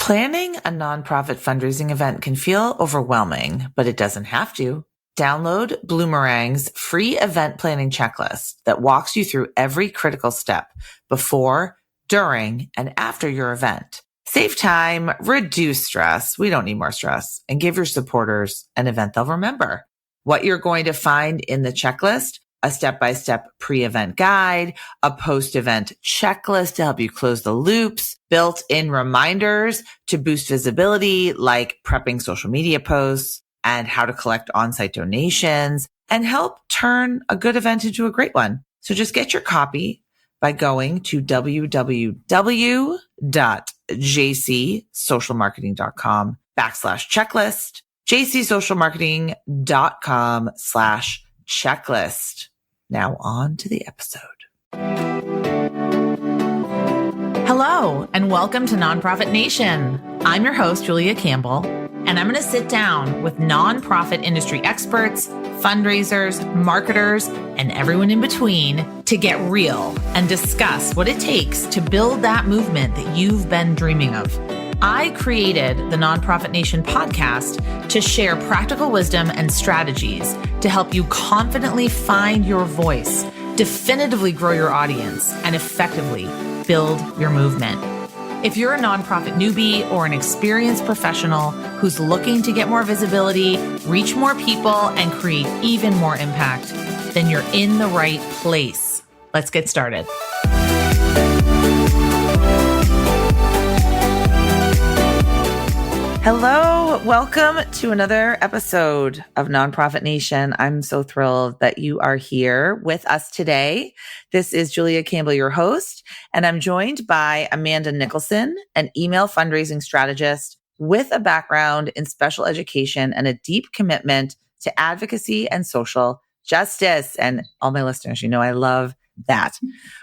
Planning a nonprofit fundraising event can feel overwhelming, but it doesn't have to. Download Bloomerang's free event planning checklist that walks you through every critical step before, during, and after your event. Save time, reduce stress. We don't need more stress, and give your supporters an event they'll remember. What you're going to find in the checklist: a step-by-step pre-event guide, a post-event checklist to help you close the loops, built-in reminders to boost visibility, like prepping social media posts and how to collect on-site donations, and help turn a good event into a great one. So just get your copy by going to www.jcsocialmarketing.com/checklist, jcsocialmarketing.com/checklist. Now on to the episode. Hello, and welcome to Nonprofit Nation. I'm your host, Julia Campbell, and I'm going to sit down with nonprofit industry experts, fundraisers, marketers, and everyone in between to get real and discuss what it takes to build that movement that you've been dreaming of. I created the Nonprofit Nation podcast to share practical wisdom and strategies to help you confidently find your voice, definitively grow your audience, and effectively build your movement. If you're a nonprofit newbie or an experienced professional who's looking to get more visibility, reach more people, and create even more impact, then you're in the right place. Let's get started. Hello, welcome to another episode of Nonprofit Nation. I'm so thrilled that you are here with us today. This is Julia Campbell, your host, and I'm joined by Amanda Nicholson, an email fundraising strategist with a background in special education and a deep commitment to advocacy and social justice. And all my listeners, you know I love that.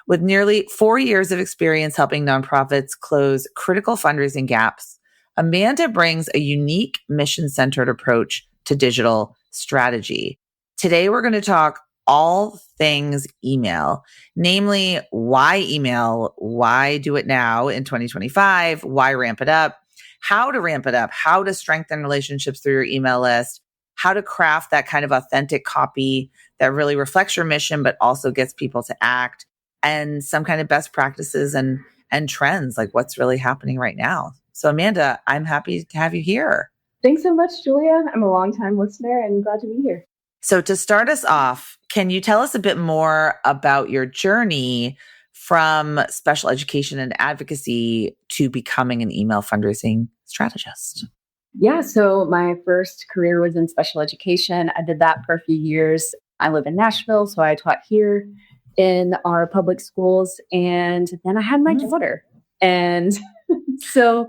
With nearly 4 years of experience helping nonprofits close critical fundraising gaps, Amanda brings a unique mission-centered approach to digital strategy. Today, we're going to talk all things email, namely why email, why do it now in 2025, why ramp it up, how to ramp it up, how to strengthen relationships through your email list, how to craft that kind of authentic copy that really reflects your mission, but also gets people to act, and some kind of best practices and trends, like what's really happening right now. So Amanda, I'm happy to have you here. Thanks so much, Julia. I'm a longtime listener and glad to be here. So to start us off, can you tell us a bit more about your journey from special education and advocacy to becoming an email fundraising strategist? Yeah, so my first career was in special education. I did that for a few years. I live in Nashville, so I taught here in our public schools. And then I had my daughter. And so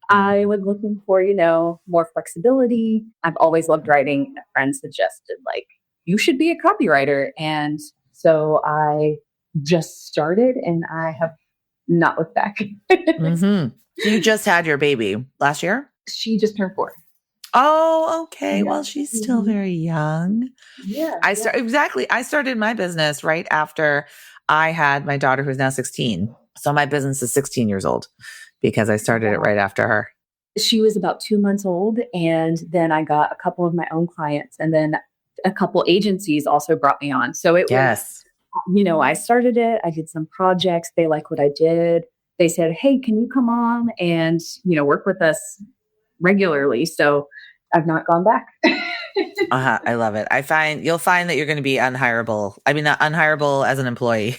I was looking for, more flexibility. I've always loved writing. A friend suggested, you should be a copywriter. And so I just started and I have not looked back. So you just had your baby last year? She just turned 4. Oh, okay. Yeah. Well, she's still very young. Yeah. I started my business right after I had my daughter, who's now 16. So my business is 16 years old because I started it right after her. She was about 2 months old. And then I got a couple of my own clients, and then a couple agencies also brought me on. So it was, I started it. I did some projects. They liked what I did. They said, hey, can you come on and, work with us regularly? So I've not gone back. I love it. You'll find that you're going to be unhireable. I mean, not unhireable as an employee.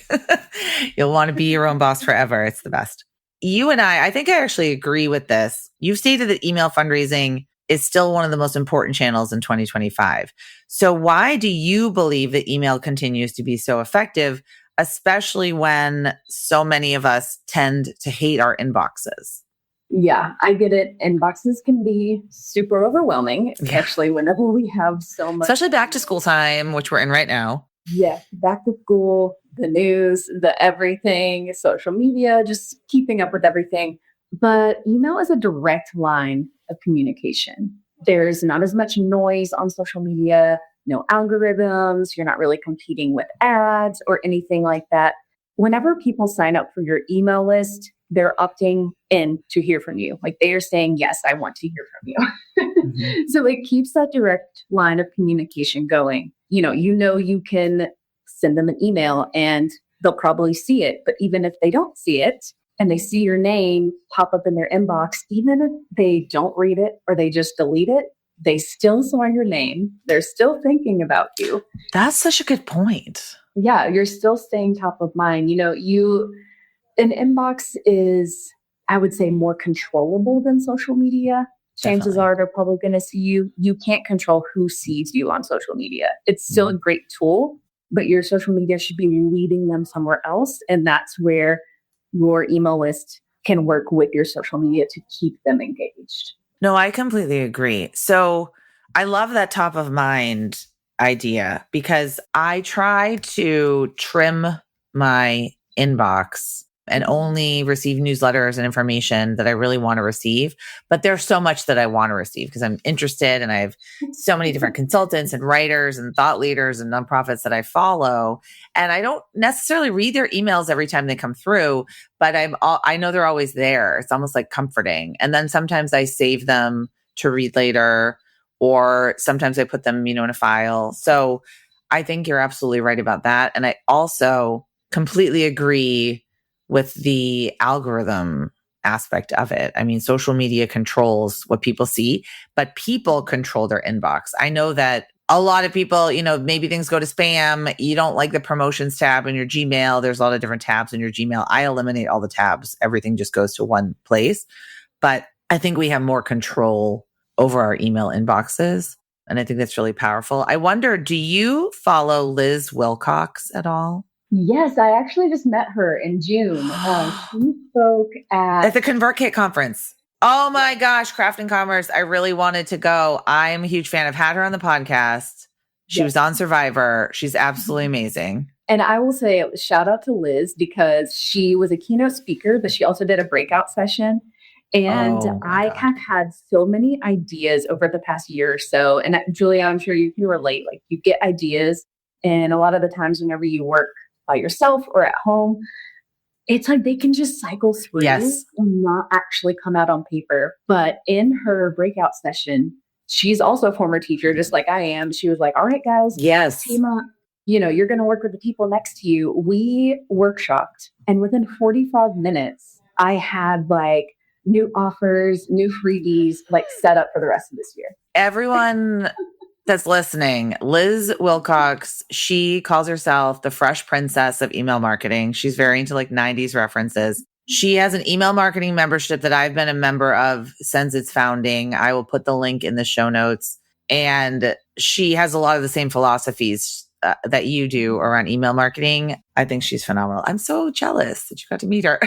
You'll want to be your own boss forever. It's the best. You and I think I actually agree with this. You've stated that email fundraising is still one of the most important channels in 2025. So why do you believe that email continues to be so effective, especially when so many of us tend to hate our inboxes? Yeah, I get it. Inboxes can be super overwhelming, especially whenever we have so much. Especially back to school time, which we're in right now. Yeah, back to school, the news, the everything, social media, just keeping up with everything. But email is a direct line of communication. There's not as much noise on social media, no algorithms. You're not really competing with ads or anything like that. Whenever people sign up for your email list, they're opting in to hear from you. Like they are saying, yes, I want to hear from you. So it keeps that direct line of communication going. You can send them an email and they'll probably see it. But even if they don't see it and they see your name pop up in their inbox, even if they don't read it or they just delete it, they still saw your name. They're still thinking about you. That's such a good point. Yeah, you're still staying top of mind. An inbox is, I would say, more controllable than social media. Chances are they're probably going to see you. You can't control who sees you on social media. It's still a great tool, but your social media should be leading them somewhere else. And that's where your email list can work with your social media to keep them engaged. No, I completely agree. So I love that top of mind idea because I try to trim my inbox and only receive newsletters and information that I really want to receive. But there's so much that I want to receive because I'm interested and I have so many different consultants and writers and thought leaders and nonprofits that I follow. And I don't necessarily read their emails every time they come through, but I know they're always there. It's almost like comforting. And then sometimes I save them to read later, or sometimes I put them, in a file. So I think you're absolutely right about that. And I also completely agree with the algorithm aspect of it. I mean, social media controls what people see, but people control their inbox. I know that a lot of people, maybe things go to spam. You don't like the promotions tab in your Gmail. There's a lot of different tabs in your Gmail. I eliminate all the tabs. Everything just goes to one place. But I think we have more control over our email inboxes. And I think that's really powerful. I wonder, do you follow Liz Wilcox at all? Yes, I actually just met her in June. She spoke at the ConvertKit conference. Oh my gosh, Craft and Commerce. I really wanted to go. I'm a huge fan. I've had her on the podcast. She was on Survivor. She's absolutely amazing. And I will say shout out to Liz because she was a keynote speaker, but she also did a breakout session. And I have had so many ideas over the past year or so. And Julia, I'm sure you can relate. Like you get ideas. And a lot of the times whenever you work by yourself or at home, it's like they can just cycle through and not actually come out on paper. But in her breakout session, she's also a former teacher, just like I am. She was like, all right, guys, team up. You're going to work with the people next to you. We workshopped. And within 45 minutes, I had like new offers, new freebies, like set up for the rest of this year. Everyone that's listening, Liz Wilcox, she calls herself the fresh princess of email marketing. She's very into like 90s references. She has an email marketing membership that I've been a member of since its founding. I will put the link in the show notes. And she has a lot of the same philosophies that you do around email marketing. I think she's phenomenal. I'm so jealous that you got to meet her.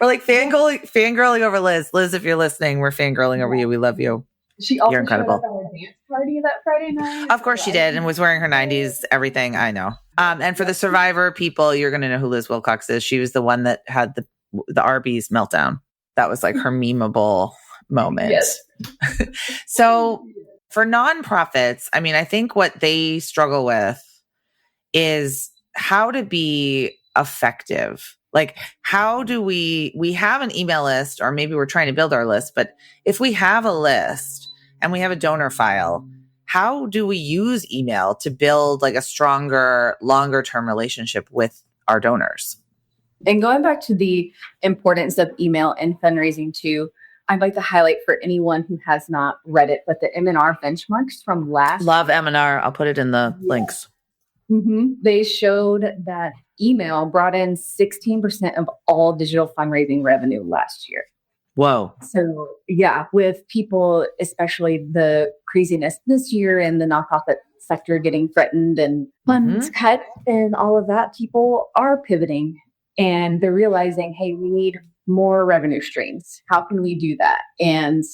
We're like fangirling over Liz. Liz, if you're listening, we're fangirling over you. We love you. She also You're incredible. showed up at our dance party that Friday night. Of course she did, and was wearing her 90s everything. I know. And for the Survivor people, you're going to know who Liz Wilcox is. She was the one that had the Arby's meltdown. That was like her memeable moment. Yes. So for nonprofits, I mean, I think what they struggle with is how to be effective. Like, how do we have an email list, or maybe we're trying to build our list, but if we have a list and we have a donor file, how do we use email to build like a stronger, longer term relationship with our donors? And going back to the importance of email and fundraising too, I'd like to highlight for anyone who has not read it, but the M&R benchmarks from last. Love M&R. I'll put it in the links. Mm-hmm. They showed that email brought in 16% of all digital fundraising revenue last year. Whoa. So yeah, with people, especially the craziness this year and the nonprofit sector getting threatened and funds cut and all of that, people are pivoting and they're realizing, hey, we need more revenue streams. How can we do that? And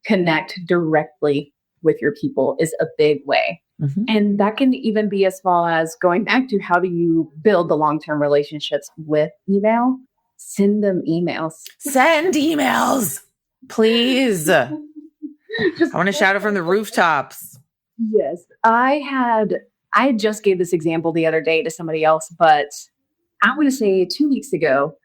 connect directly with your people is a big way. And that can even be as far as going back to how do you build the long-term relationships with email? Send them emails. Send emails, please. I want to shout it from the rooftops. Yes. I just gave this example the other day to somebody else, but I want to say 2 weeks ago,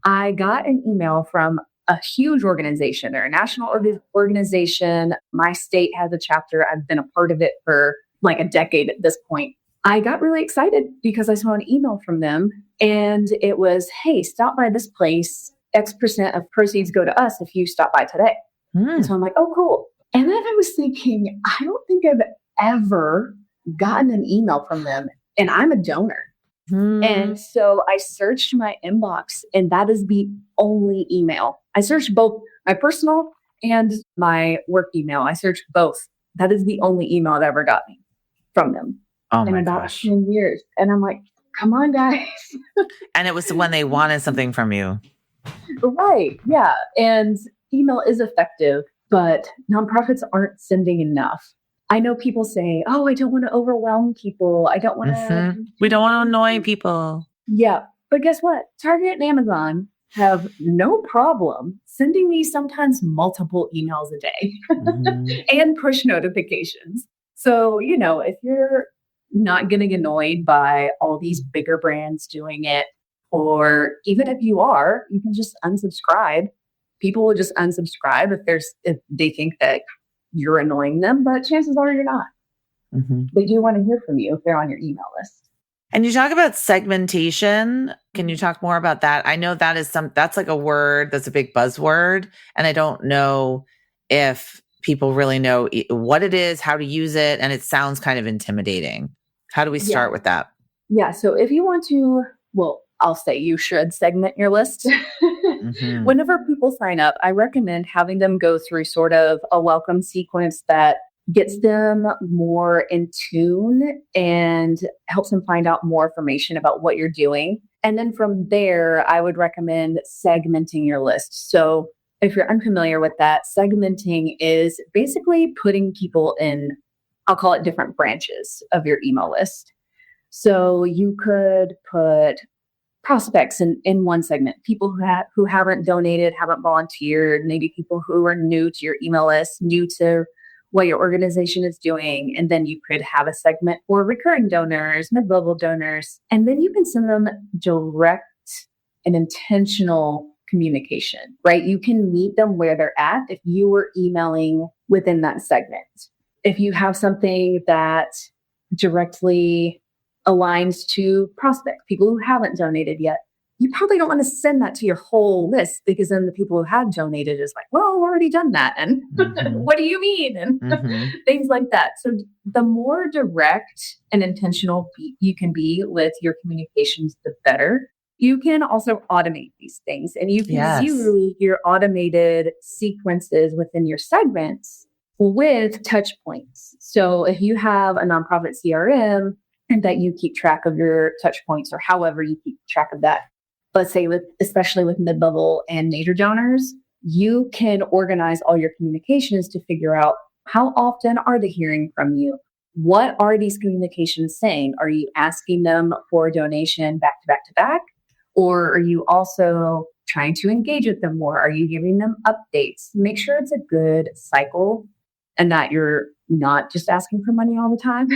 I got an email from a huge organization. They're a national organization. My state has a chapter. I've been a part of it for like a decade at this point. I got really excited because I saw an email from them and it was, hey, stop by this place. X% of proceeds go to us if you stop by today. And so I'm like, oh, cool. And then I was thinking, I don't think I've ever gotten an email from them, and I'm a donor. And so I searched my inbox, and that is the only email. I searched both my personal and my work email. I searched both. That is the only email that ever got me from them in about 10 years. And I'm like, come on, guys. And it was when they wanted something from you. Right. Yeah. And email is effective, but nonprofits aren't sending enough. I know people say, oh, I don't want to overwhelm people. I don't want to. We don't want to annoy people. Yeah. But guess what? Target and Amazon have no problem sending me sometimes multiple emails a day and push notifications. So, if you're not getting annoyed by all these bigger brands doing it, or even if you are, you can just unsubscribe. People will just unsubscribe if they think that you're annoying them, but chances are you're not. They do want to hear from you if they're on your email list. And you talk about segmentation. Can you talk more about that? I know that's like a word that's a big buzzword, and I don't know if people really know what it is, how to use it, and it sounds kind of intimidating. How do we start with that? Yeah. So if you want to, I'll say you should segment your list. Whenever people sign up, I recommend having them go through sort of a welcome sequence that gets them more in tune and helps them find out more information about what you're doing. And then from there, I would recommend segmenting your list. So if you're unfamiliar with that, segmenting is basically putting people in, I'll call it different branches of your email list. So you could put prospects in one segment, people who haven't donated, haven't volunteered, maybe people who are new to your email list, new to what your organization is doing. And then you could have a segment for recurring donors, mid-level donors, and then you can send them direct and intentional communication, right? You can meet them where they're at if you were emailing within that segment. If you have something that directly aligns to prospects, people who haven't donated yet, you probably don't want to send that to your whole list, because then the people who have donated is like, well, I've already done that. And what do you mean? And things like that. So the more direct and intentional you can be with your communications, the better. You can also automate these things, and you can view your automated sequences within your segments with touch points. So if you have a nonprofit CRM and that you keep track of your touch points, or however you keep track of that, let's say especially with mid-level and major donors, you can organize all your communications to figure out how often are they hearing from you? What are these communications saying? Are you asking them for a donation back to back to back? Or are you also trying to engage with them more? Are you giving them updates? Make sure it's a good cycle and that you're not just asking for money all the time,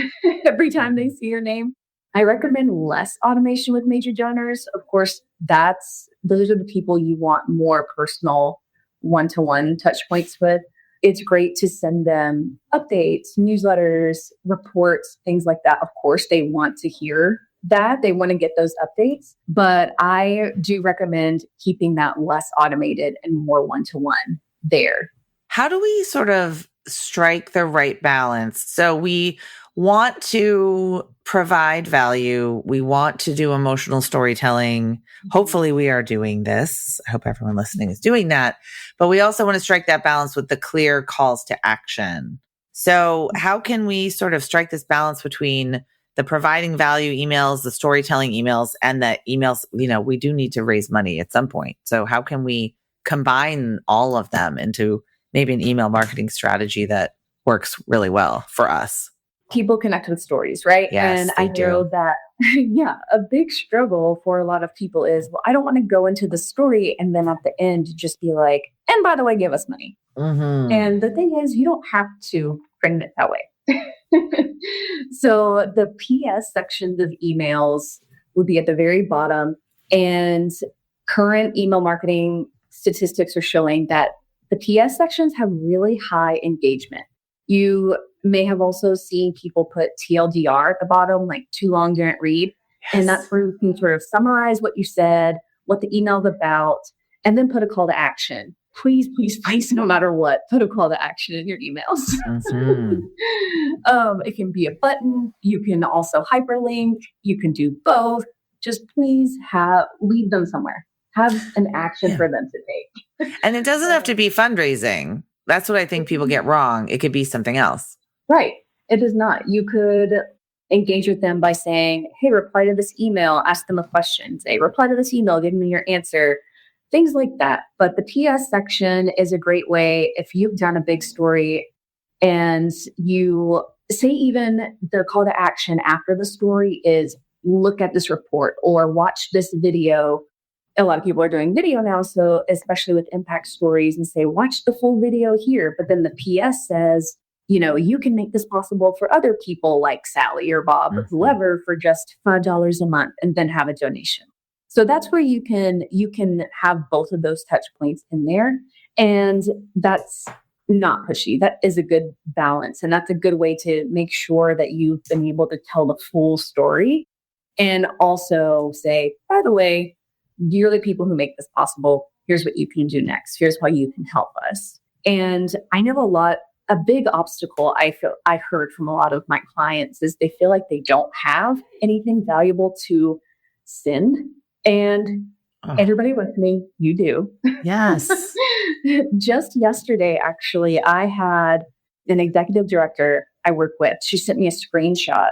every time they see your name. I recommend less automation with major donors. Of course, those are the people you want more personal one-to-one touch points with. It's great to send them updates, newsletters, reports, things like that. Of course, they want to hear that. They want to get those updates. But I do recommend keeping that less automated and more one-to-one there. How do we sort of strike the right balance? So we want to provide value. We want to do emotional storytelling. Hopefully we are doing this. I hope everyone listening is doing that. But we also want to strike that balance with the clear calls to action. So how can we sort of strike this balance between the providing value emails, the storytelling emails, and the emails, we do need to raise money at some point. So how can we combine all of them into maybe an email marketing strategy that works really well for us? People connect with stories, right? Yes, and I know that, a big struggle for a lot of people is, well, I don't want to go into the story and then at the end just be like, and by the way, give us money. And the thing is, you don't have to frame it that way. So the PS sections of emails would be at the very bottom. And current email marketing statistics are showing that the PS sections have really high engagement. You may have also seen people put TLDR at the bottom, like too long, didn't read. Yes. And that's where you can sort of summarize what you said, what the email's about, and then put a call to action. Please, please, please, no matter what, put a call to action in your emails. Mm-hmm. It can be a button. You can also hyperlink. You can do both. Just please lead them somewhere. Have an action for them to take. And it doesn't have to be fundraising. That's what I think people get wrong. It could be something else. Right. It is not. You could engage with them by saying, hey, reply to this email, ask them a question, say, reply to this email, give me your answer, things like that. But the PS section is a great way if you've done a big story and you say even the call to action after the story is look at this report or watch this video. A lot of people are doing video now, so especially with impact stories, and say, watch the full video here. But then the PS says, you can make this possible for other people like Sally or Bob or whoever for just $5 a month and then have a donation. So that's where you can have both of those touch points in there. And that's not pushy. That is a good balance. And that's a good way to make sure that you've been able to tell the full story and also say, by the way, you're the people who make this possible. Here's what you can do next. Here's how you can help us. And I know a big obstacle I heard from a lot of my clients is they feel like they don't have anything valuable to send. And everybody listening, you do. Yes. Just yesterday, actually, I had an executive director I work with. She sent me a screenshot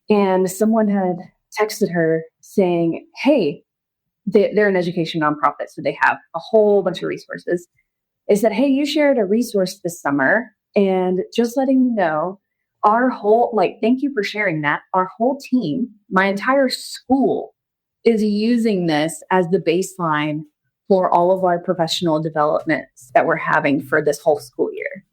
and someone had texted her saying, hey, they're an education nonprofit, so they have a whole bunch of resources. They said, hey, you shared a resource this summer, and just letting you know, thank you for sharing that. Our whole team, my entire school, is using this as the baseline for all of our professional developments that we're having for this whole school year.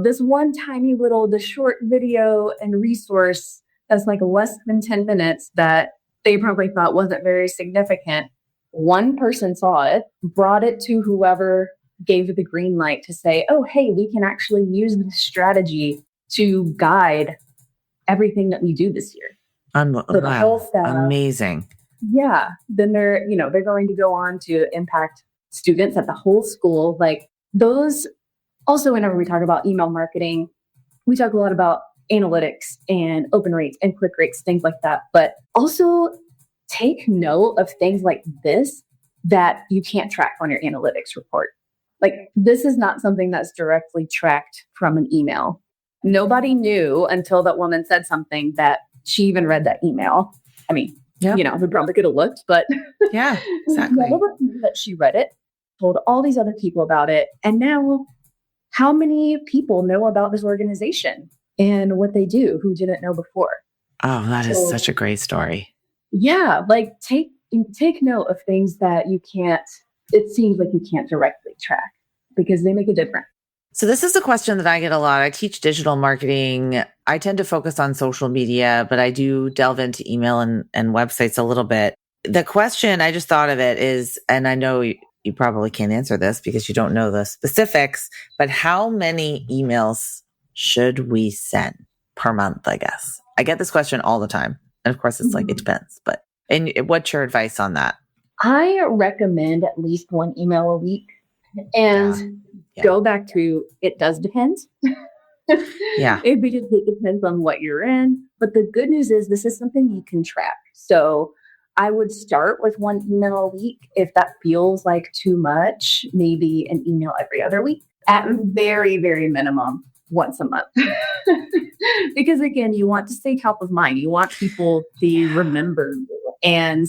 This one tiny the short video and resource that's like less than 10 minutes that they probably thought wasn't very significant. One person saw it, brought it to whoever gave the green light to say, oh, hey, we can actually use this strategy to guide everything that we do this year. So the whole staff, amazing. Yeah. Then they're going to go on to impact students at the whole school. Like those also, whenever we talk about email marketing, we talk a lot about analytics and open rates and click rates, things like that. But also take note of things like this that you can't track on your analytics report. Like this is not something that's directly tracked from an email. Nobody knew until that woman said something that she even read that email. I mean, we probably could have looked, but yeah, exactly. That she read it, told all these other people about it. And now how many people know about this organization and what they do who didn't know before? Oh, that is such a great story. Yeah. Like take note of things that it seems like you can't directly track because they make a difference. So this is a question that I get a lot. I teach digital marketing. I tend to focus on social media, but I do delve into email and websites a little bit. The question, I just thought of it is, and I know you probably can't answer this because you don't know the specifics, but how many emails should we send per month, I guess? I get this question all the time. And of course, it's like, it depends. But what's your advice on that? I recommend at least one email a week. And go back to, it does depend. Yeah. It depends on what you're in. But the good news is this is something you can track. So I would start with one email a week. If that feels like too much, maybe an email every other week. At very, very minimum, once a month. Because again, you want to stay top of mind. You want people to remember you. And,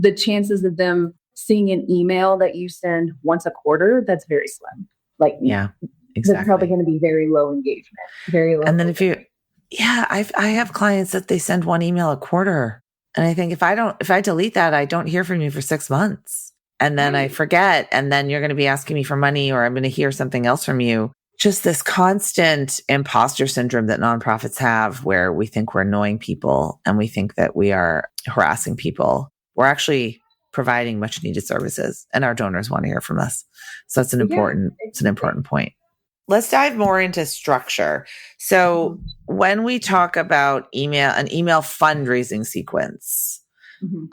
the chances of them seeing an email that you send once a quarter, that's very slim. Like, exactly. That's probably going to be very low engagement. Very low. And then I have clients that they send one email a quarter. And I think if I delete that, I don't hear from you for 6 months. And then I forget. And then you're going to be asking me for money or I'm going to hear something else from you. Just this constant imposter syndrome that nonprofits have where we think we're annoying people and we think that we are harassing people. We're actually providing much needed services, and our donors want to hear from us. So it's an important point. Let's dive more into structure. So when we talk about an email fundraising sequence,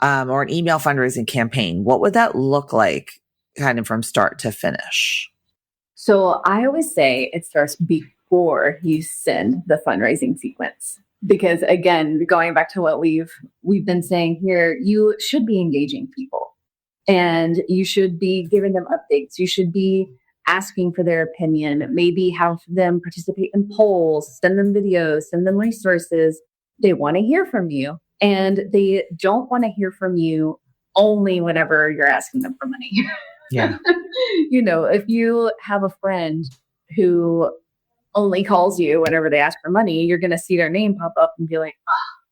or an email fundraising campaign, what would that look like kind of from start to finish? So I always say it starts before you send the fundraising sequence. Because again, going back to what we've been saying here, you should be engaging people and you should be giving them updates. You should be asking for their opinion, maybe have them participate in polls, send them videos, send them resources. They want to hear from you, and they don't want to hear from you only whenever you're asking them for money. Yeah. If you have a friend who only calls you whenever they ask for money, you're going to see their name pop up and be like,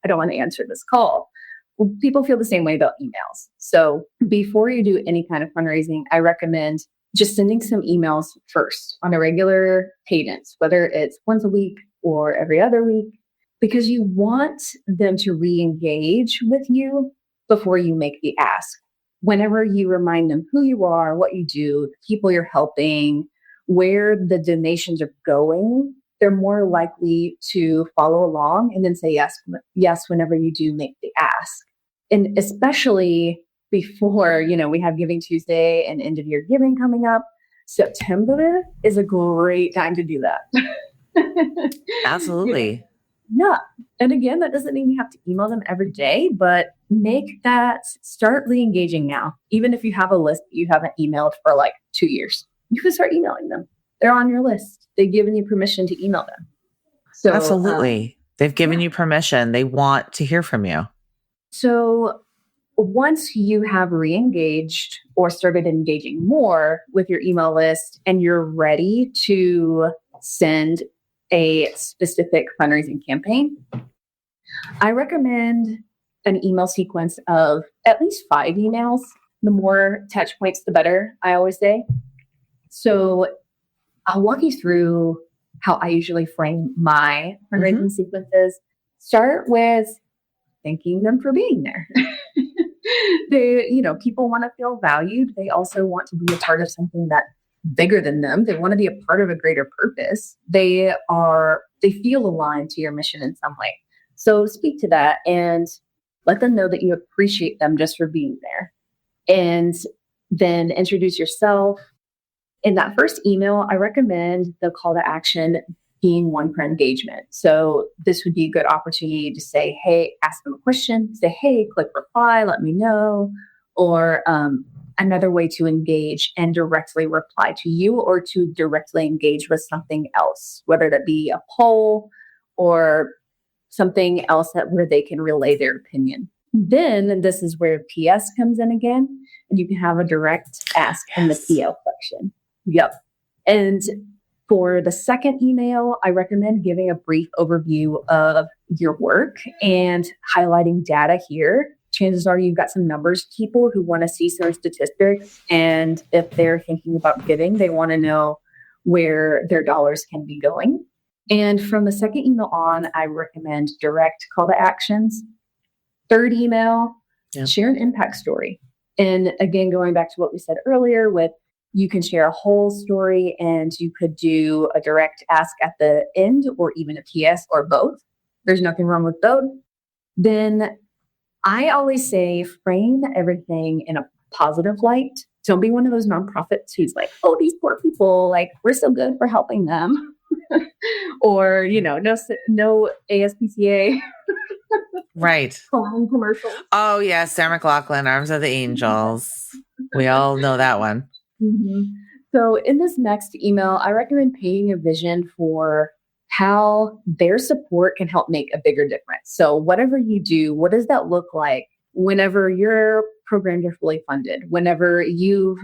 I don't want to answer this call. Well, people feel the same way about emails. So before you do any kind of fundraising, I recommend just sending some emails first on a regular cadence, whether it's once a week or every other week, because you want them to re-engage with you before you make the ask. Whenever you remind them who you are, what you do, the people you're helping, where the donations are going, they're more likely to follow along and then say yes whenever you do make the ask. And especially before, we have Giving Tuesday and end of year giving coming up, September is a great time to do that. Absolutely. Yeah. And again, that doesn't mean you have to email them every day, but start re-engaging now. Even if you have a list that you haven't emailed for like 2 years, you can start emailing them. They're on your list. They've given you permission to email them. So absolutely. They've given you permission. They want to hear from you. So once you have re-engaged or started engaging more with your email list and you're ready to send a specific fundraising campaign, I recommend an email sequence of at least 5 emails. The more touch points, the better, I always say. So I'll walk you through how I usually frame my fundraising sequences. Start with thanking them for being there. People want to feel valued. They also want to be a part of something that's bigger than them. They want to be a part of a greater purpose. They feel aligned to your mission in some way. So speak to that and let them know that you appreciate them just for being there. And then introduce yourself. In that first email, I recommend the call to action being one for engagement. So this would be a good opportunity to say, hey, ask them a question, say, hey, click reply, let me know. Or another way to engage and directly reply to you or to directly engage with something else, whether that be a poll or something else where they can relay their opinion. Then this is where PS comes in again, and you can have a direct ask in the PL section. Yep. And for the second email, I recommend giving a brief overview of your work and highlighting data here. Chances are you've got some numbers people who want to see some statistics. And if they're thinking about giving, they want to know where their dollars can be going. And from the second email on, I recommend direct call to actions. Third email, share an impact story. And again, going back to what we said earlier with you can share a whole story and you could do a direct ask at the end or even a PS or both. There's nothing wrong with both. Then I always say frame everything in a positive light. Don't be one of those nonprofits who's like, oh, these poor people, like we're so good for helping them. Or, no ASPCA. Right. Commercials. Oh, yeah. Sarah McLachlan, Arms of the Angels. We all know that one. Mm-hmm. So in this next email, I recommend painting a vision for how their support can help make a bigger difference. So whatever you do, what does that look like whenever your programs are fully funded, whenever you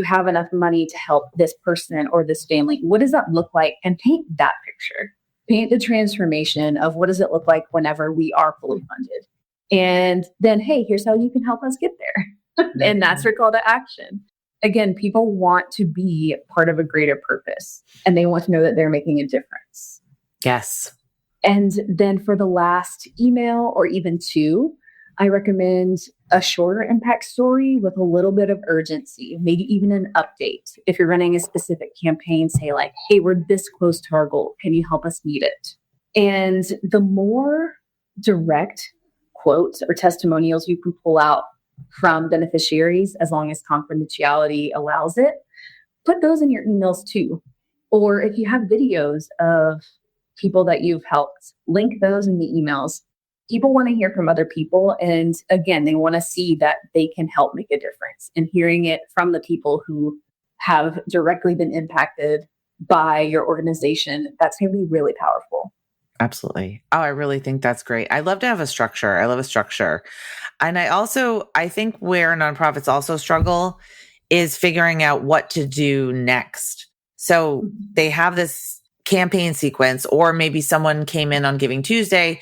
have enough money to help this person or this family? What does that look like? And paint that picture. Paint the transformation of what does it look like whenever we are fully funded. And then, hey, here's how you can help us get there. And that's your call to action. Again, people want to be part of a greater purpose and they want to know that they're making a difference. Yes. And then for the last email or even two, I recommend a shorter impact story with a little bit of urgency, maybe even an update. If you're running a specific campaign, say like, hey, we're this close to our goal. Can you help us meet it? And the more direct quotes or testimonials you can pull out from beneficiaries, as long as confidentiality allows it, put those in your emails too. Or if you have videos of people that you've helped, link those in the emails. People want to hear from other people. And again, they want to see that they can help make a difference. And hearing it from the people who have directly been impacted by your organization, that's going to be really powerful. Absolutely. Oh, I really think that's great. I love to have a structure. I love a structure. And I think where nonprofits also struggle is figuring out what to do next. So they have this campaign sequence, or maybe someone came in on Giving Tuesday.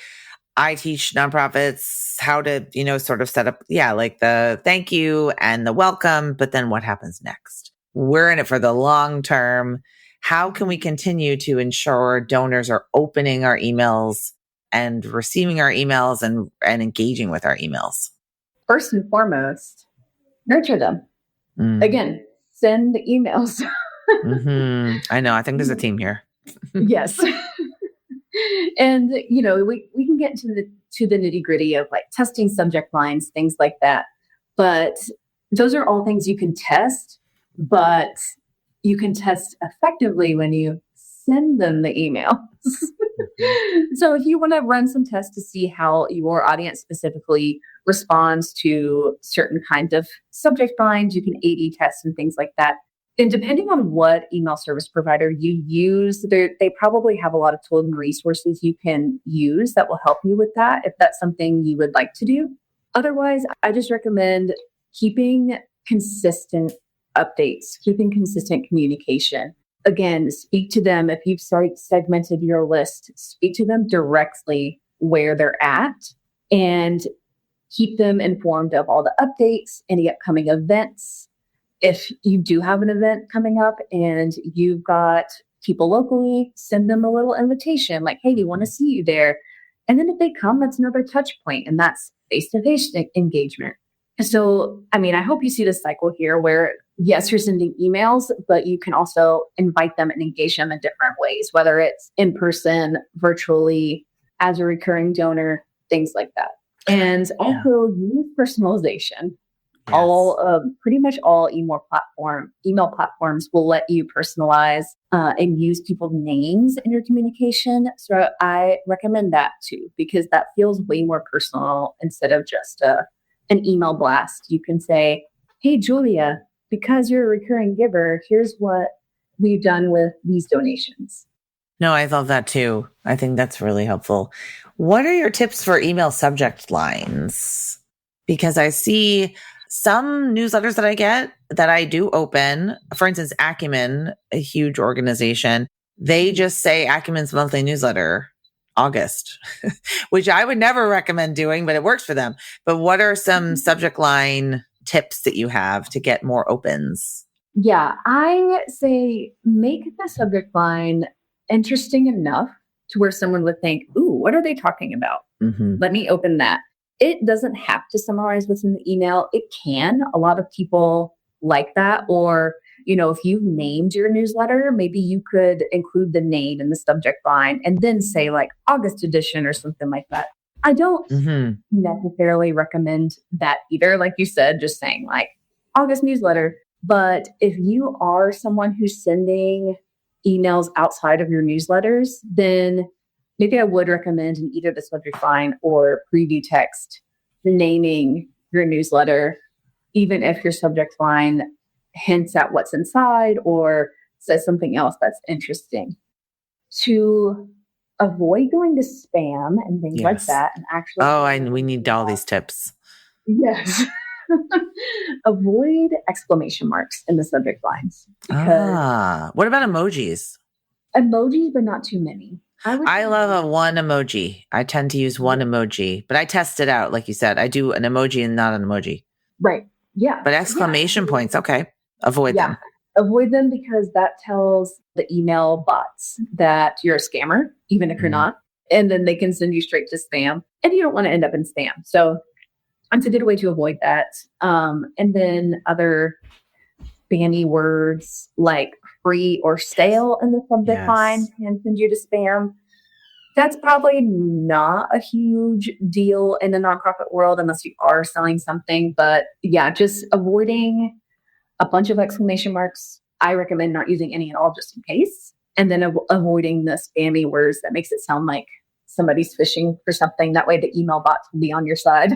I teach nonprofits how to, sort of set up, like the thank you and the welcome, but then what happens next? We're in it for the long term. How can we continue to ensure donors are opening our emails and receiving our emails and engaging with our emails? First and foremost, nurture them. Again, send emails. I know. I think there's a team here. Yes. And, we can get into the nitty gritty of like testing subject lines, things like that. But those are all things you can test, but you can test effectively when you send them the email. So if you want to run some tests to see how your audience specifically responds to certain kinds of subject lines, you can A/B test and things like that. And depending on what email service provider you use, they probably have a lot of tools and resources you can use that will help you with that if that's something you would like to do. Otherwise, I just recommend keeping consistent updates, keeping consistent communication. Again, speak to them. If you've segmented your list, speak to them directly where they're at and keep them informed of all the updates, any upcoming events. If you do have an event coming up and you've got people locally, send them a little invitation like, hey, we want to see you there. And then if they come, that's another touch point, and that's face-to-face engagement. So, I hope you see the cycle here where, yes, you're sending emails, but you can also invite them and engage them in different ways, whether it's in person, virtually, as a recurring donor, things like that. And also use personalization. Yes. Pretty much all email platforms will let you personalize and use people's names in your communication. So I recommend that too, because that feels way more personal instead of just an email blast. You can say, hey, Julia, because you're a recurring giver, here's what we've done with these donations. No, I love that too. I think that's really helpful. What are your tips for email subject lines? Because I see some newsletters that I get that I do open, for instance, Acumen, a huge organization, they just say Acumen's monthly newsletter, August, which I would never recommend doing, but it works for them. But what are some subject line tips that you have to get more opens? Yeah, I say make the subject line interesting enough to where someone would think, ooh, what are they talking about? Let me open that. It doesn't have to summarize what's in the email. It can. A lot of people like that. Or, if you've named your newsletter, maybe you could include the name in the subject line and then say like August edition or something like that. I don't necessarily recommend that either. Like you said, just saying like August newsletter. But if you are someone who's sending emails outside of your newsletters, then maybe I would recommend in either the subject line or preview text naming your newsletter, even if your subject line hints at what's inside or says something else that's interesting. To avoid going to spam and things like that. And actually, we need all these tips. Yes. Avoid exclamation marks in the subject lines. What about emojis? Emojis, but not too many. I love a one emoji. I tend to use one emoji, but I test it out. Like you said, I do an emoji and not an emoji. Right. Yeah. But exclamation points, okay. Avoid them. Avoid them because that tells the email bots that you're a scammer, even if you're not. And then they can send you straight to spam. And you don't want to end up in spam. So It's a good way to avoid that. And then other banny words like free or stale in the subject line can send you to spam. That's probably not a huge deal in the nonprofit world unless you are selling something. But yeah, just avoiding a bunch of exclamation marks. I recommend not using any at all just in case. And then avoiding the spammy words that makes it sound like somebody's fishing for something. That way the email bots will be on your side.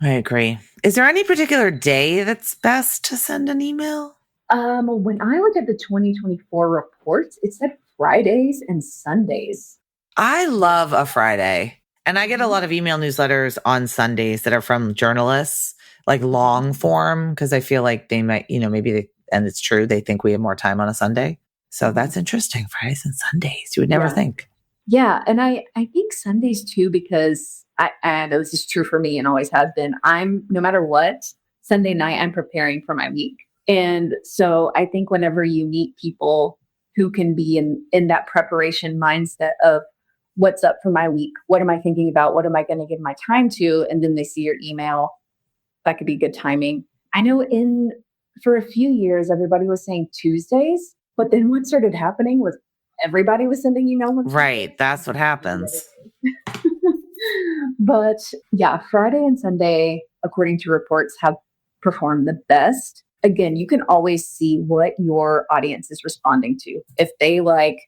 I agree. Is there any particular day that's best to send an email? When I looked at the 2024 reports, it said Fridays and Sundays. I love a Friday. And I get a lot of email newsletters on Sundays that are from journalists, like long form, because I feel like they might, and it's true, they think we have more time on a Sunday. So that's interesting. Fridays and Sundays. You would never think. Yeah. And I think Sundays too, because and this is true for me and always has been, no matter what, Sunday night, I'm preparing for my week. And so I think whenever you meet people who can be in that preparation mindset of what's up for my week, what am I thinking about, what am I going to give my time to, and then they see your email, that could be good timing. I know for a few years, everybody was saying Tuesdays, but then what started happening was everybody was sending emails. Right. That's what happens. But yeah, Friday and Sunday, according to reports, have performed the best. Again, you can always see what your audience is responding to. If they like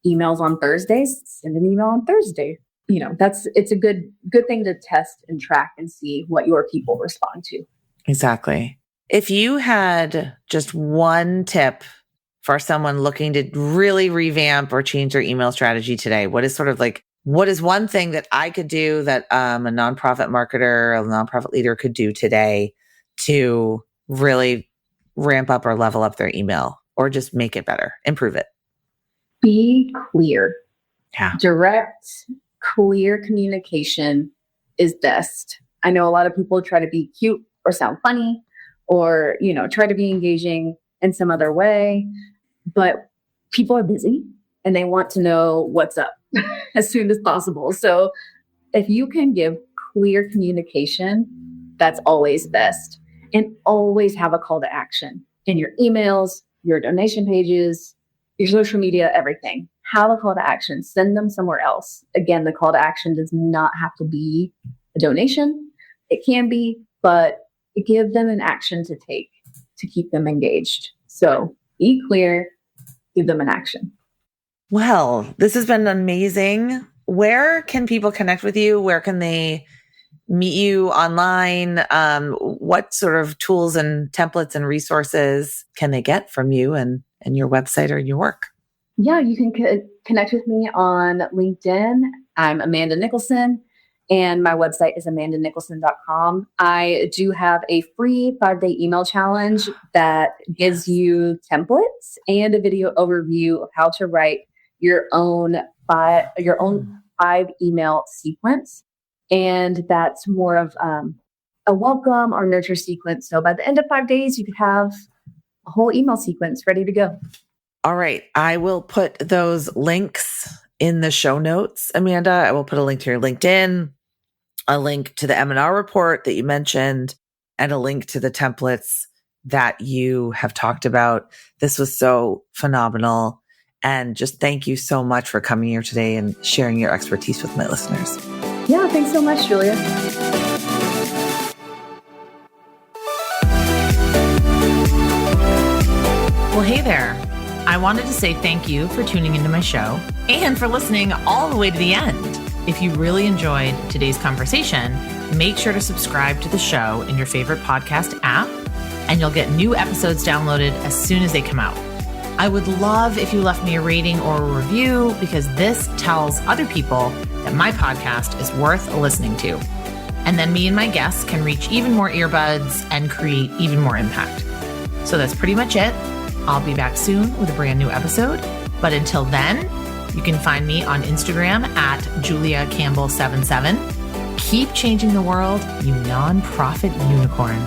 emails on Thursdays, send an email on Thursday. It's a good thing to test and track and see what your people respond to. Exactly. If you had just one tip for someone looking to really revamp or change their email strategy today, what is one thing that I could do that a nonprofit marketer, a nonprofit leader could do today to really ramp up or level up their email or just make it better, improve it? Be clear. Yeah. Direct, clear communication is best. I know a lot of people try to be cute or sound funny or, try to be engaging in some other way, but people are busy and they want to know what's up as soon as possible. So if you can give clear communication, that's always best. And always have a call to action in your emails, your donation pages, your social media, everything. Have a call to action. Send them somewhere else. Again, the call to action does not have to be a donation. It can be, but give them an action to take to keep them engaged. So be clear, give them an action. Well, this has been amazing. Where can people connect with you? Where can they meet you online? What sort of tools and templates and resources can they get from you and your website or your work? Yeah, you can connect with me on LinkedIn. I'm Amanda Nicholson, and my website is amandanicholson.com. I do have a free 5-day email challenge that gives you templates and a video overview of how to write your own 5 email sequence. And that's more of a welcome or nurture sequence. So by the end of 5 days, you could have a whole email sequence ready to go. All right. I will put those links in the show notes, Amanda. I will put a link to your LinkedIn, a link to the M&R report that you mentioned, and a link to the templates that you have talked about. This was so phenomenal. And just thank you so much for coming here today and sharing your expertise with my listeners. Yeah, thanks so much, Julia. Well, hey there. I wanted to say thank you for tuning into my show and for listening all the way to the end. If you really enjoyed today's conversation, make sure to subscribe to the show in your favorite podcast app, and you'll get new episodes downloaded as soon as they come out. I would love if you left me a rating or a review, because this tells other people that my podcast is worth listening to. And then me and my guests can reach even more earbuds and create even more impact. So that's pretty much it. I'll be back soon with a brand new episode. But until then, you can find me on Instagram at JuliaCampbell77. Keep changing the world, you nonprofit unicorn.